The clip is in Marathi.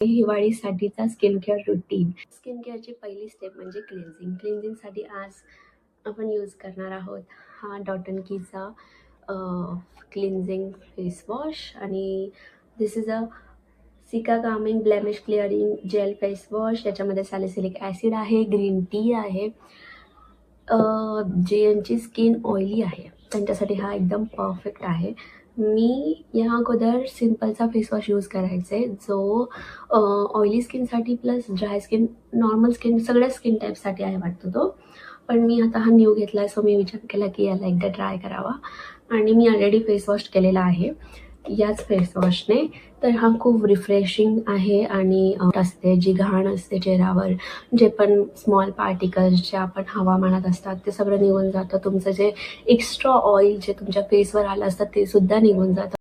हिवाळीसाठीचा स्किन केअर रुटीन. स्किन केअरची पहिली स्टेप म्हणजे क्लिन्झिंग. क्लिन्झिंगसाठी आज आपण यूज करणार आहोत हा डॉट अँड कीचा क्लिन्झिंग फेस वॉश आणि this is a cica calming blemish clearing gel face wash. त्याच्यामध्ये सॅलिसिलिक ॲसिड आहे, ग्रीन टी आहे. ज्यांची स्किन ऑइली आहे त्यांच्यासाठी हा एकदम परफेक्ट आहे. मी या अगोदर सिम्पलचा फेस वॉश यूज करायचे जो ऑइली स्किनसाठी plus dry skin, normal skin, सगळ्या स्किन टाईपसाठी आहे वाटतो तो. पण मी आता हा न्यू घेतला आहे, सो मी विचार केला की याला एकदा ट्राय करावा आणि मी ऑलरेडी फेस वॉश केलेला आहे याच फेस वॉशने. तर हा खूप रिफ्रेशिंग आहे आणि असते जी घाण असते चेहऱ्यावर, जे पण स्मॉल पार्टिकल्स जे आपण हवामानात असतात ते सगळं निघून जातं. तुमचं जे एक्स्ट्रा ऑइल जे तुमच्या फेसवर आलं असतं ते सुद्धा निघून जातं.